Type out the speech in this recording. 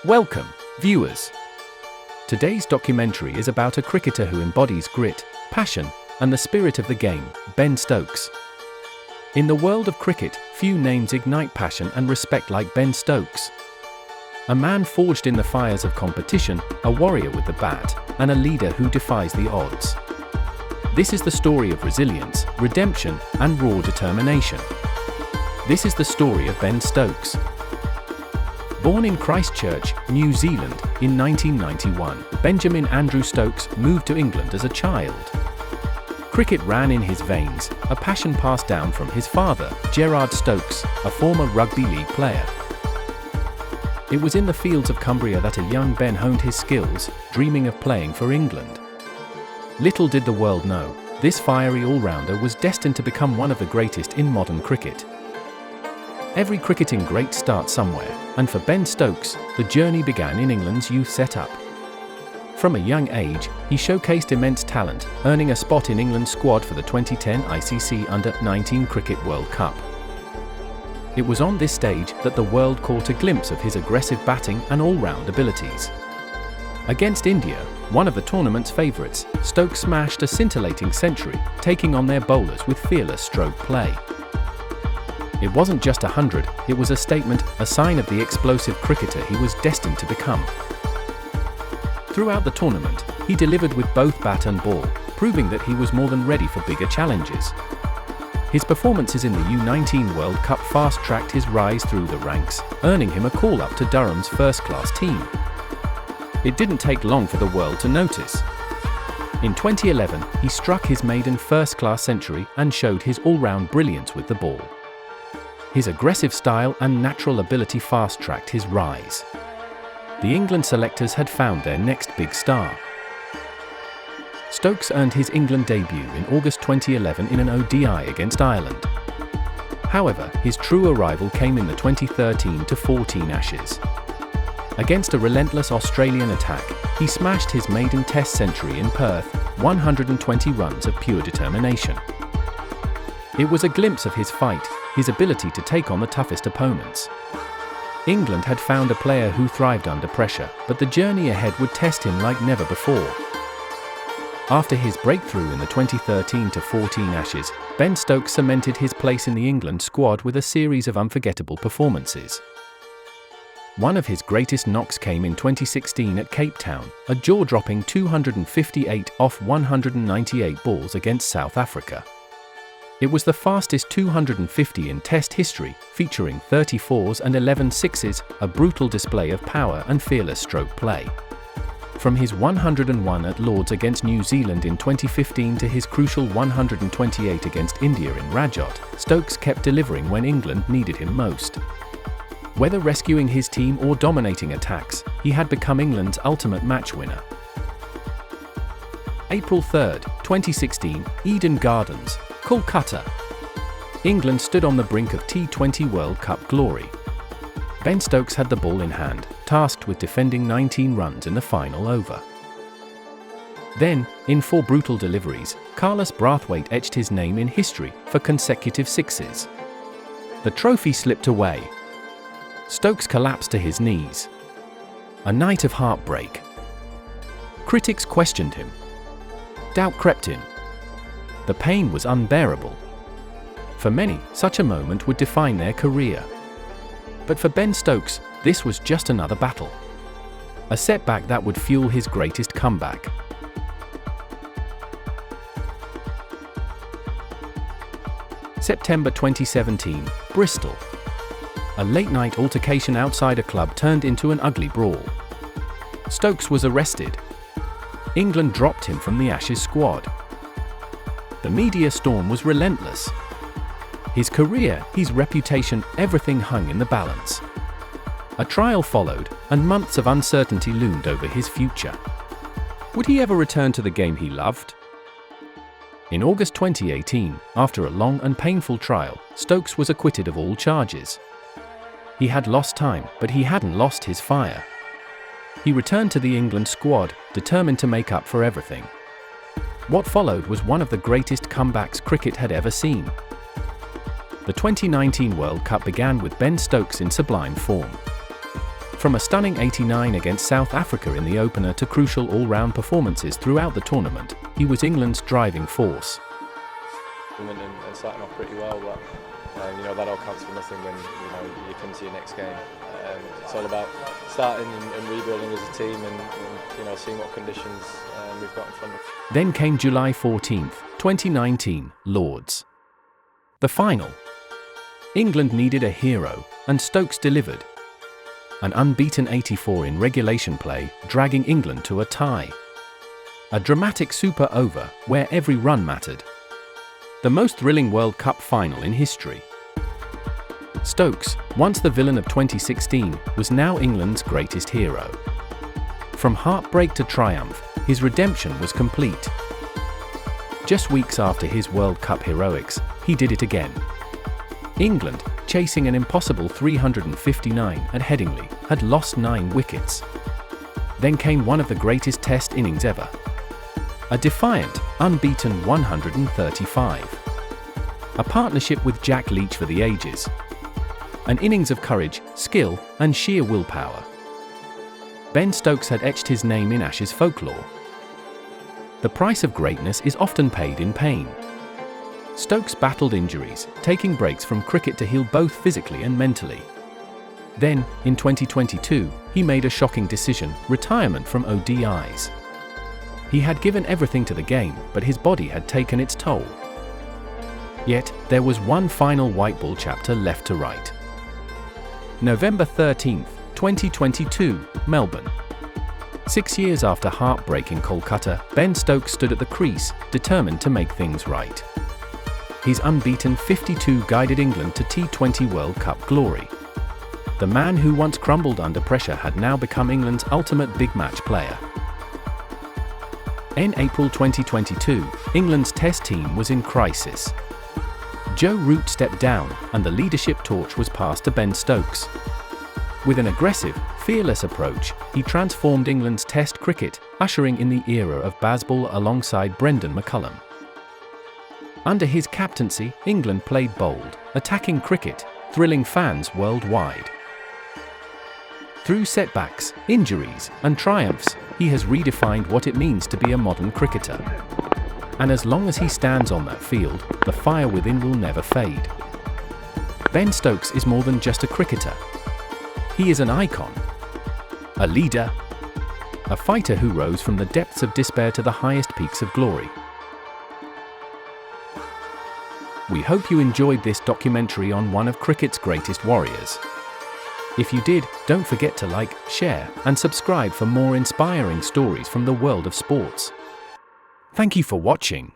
Welcome, viewers. Today's documentary is about a cricketer who embodies grit, passion, and the spirit of the game, Ben Stokes. In the world of cricket, few names ignite passion and respect like Ben Stokes. A man forged in the fires of competition, a warrior with the bat, and a leader who defies the odds. This is the story of resilience, redemption, and raw determination. This is the story of Ben Stokes. Born in Christchurch, New Zealand, in 1991, Benjamin Andrew Stokes moved to England as a child. Cricket ran in his veins, a passion passed down from his father, Gerard Stokes, a former rugby league player. It was in the fields of Cumbria that a young Ben honed his skills, dreaming of playing for England. Little did the world know, this fiery all-rounder was destined to become one of the greatest in modern cricket. Every cricketing great starts somewhere, and for Ben Stokes, the journey began in England's youth setup. From a young age, he showcased immense talent, earning a spot in England's squad for the 2010 ICC Under-19 Cricket World Cup. It was on this stage that the world caught a glimpse of his aggressive batting and all-round abilities. Against India, one of the tournament's favourites, Stokes smashed a scintillating century, taking on their bowlers with fearless stroke play. It wasn't just 100, it was a statement, a sign of the explosive cricketer he was destined to become. Throughout the tournament, he delivered with both bat and ball, proving that he was more than ready for bigger challenges. His performances in the U19 World Cup fast-tracked his rise through the ranks, earning him a call-up to Durham's first-class team. It didn't take long for the world to notice. In 2011, he struck his maiden first-class century and showed his all-round brilliance with the ball. His aggressive style and natural ability fast-tracked his rise. The England selectors had found their next big star. Stokes earned his England debut in August 2011 in an ODI against Ireland. However, his true arrival came in the 2013-14 Ashes. Against a relentless Australian attack, he smashed his maiden Test century in Perth, 120 runs of pure determination. It was a glimpse of his fight, his ability to take on the toughest opponents. England had found a player who thrived under pressure, but the journey ahead would test him like never before. After his breakthrough in the 2013-14 Ashes, Ben Stokes cemented his place in the England squad with a series of unforgettable performances. One of his greatest knocks came in 2016 at Cape Town, a jaw-dropping 258 off 198 balls against South Africa. It was the fastest 250 in Test history, featuring 34s and 11 sixes, a brutal display of power and fearless stroke play. From his 101 at Lord's against New Zealand in 2015 to his crucial 128 against India in Rajat, Stokes kept delivering when England needed him most. Whether rescuing his team or dominating attacks, he had become England's ultimate match winner. April 3, 2016, Eden Gardens, Kolkata. England stood on the brink of T20 World Cup glory. Ben Stokes had the ball in hand, tasked with defending 19 runs in the final over. Then, in 4 brutal deliveries, Carlos Brathwaite etched his name in history for consecutive sixes. The trophy slipped away. Stokes collapsed to his knees. A night of heartbreak. Critics questioned him. Doubt crept in. The pain was unbearable. For many, such a moment would define their career. But for Ben Stokes, this was just another battle. A setback that would fuel his greatest comeback. September 2017, Bristol. A late-night altercation outside a club turned into an ugly brawl. Stokes was arrested. England dropped him from the Ashes squad. The media storm was relentless. His career, his reputation, everything hung in the balance. A trial followed, and months of uncertainty loomed over his future. Would he ever return to the game he loved? In August 2018, after a long and painful trial, Stokes was acquitted of all charges. He had lost time, but he hadn't lost his fire. He returned to the England squad, determined to make up for everything. What followed was one of the greatest comebacks cricket had ever seen. The 2019 World Cup began with Ben Stokes in sublime form. From a stunning 89 against South Africa in the opener to crucial all-round performances throughout the tournament, he was England's driving force. And starting off pretty well, but that all counts for nothing when you come to your next game. It's all about starting and rebuilding as a team and seeing what conditions we've got in front of us. Then came July 14th, 2019, Lords. The final. England needed a hero, and Stokes delivered. An unbeaten 84 in regulation play, dragging England to a tie. A dramatic super over, where every run mattered. The most thrilling World Cup final in history. Stokes, once the villain of 2016, was now England's greatest hero. From heartbreak to triumph, his redemption was complete. Just weeks after his World Cup heroics, he did it again. England, chasing an impossible 359 at Headingley, had lost 9 wickets. Then came one of the greatest Test innings ever. A defiant, unbeaten 135. A partnership with Jack Leach for the ages. An innings of courage, skill, and sheer willpower. Ben Stokes had etched his name in Ashes folklore. The price of greatness is often paid in pain. Stokes battled injuries, taking breaks from cricket to heal both physically and mentally. Then, in 2022, he made a shocking decision: retirement from ODIs. He had given everything to the game, but his body had taken its toll. Yet, there was one final white ball chapter left to write. November 13th, 2022, Melbourne. 6 years after heartbreak in Kolkata, Ben Stokes stood at the crease, determined to make things right. His unbeaten 52 guided England to T20 World Cup glory. The man who once crumbled under pressure had now become England's ultimate big match player. In April 2022, England's Test team was in crisis. Joe Root stepped down, and the leadership torch was passed to Ben Stokes. With an aggressive, fearless approach, he transformed England's Test cricket, ushering in the era of Bazball alongside Brendan McCullum. Under his captaincy, England played bold, attacking cricket, thrilling fans worldwide. Through setbacks, injuries, and triumphs, he has redefined what it means to be a modern cricketer. And as long as he stands on that field, the fire within will never fade. Ben Stokes is more than just a cricketer. He is an icon, a leader, a fighter who rose from the depths of despair to the highest peaks of glory. We hope you enjoyed this documentary on one of cricket's greatest warriors. If you did, don't forget to like, share, and subscribe for more inspiring stories from the world of sports. Thank you for watching.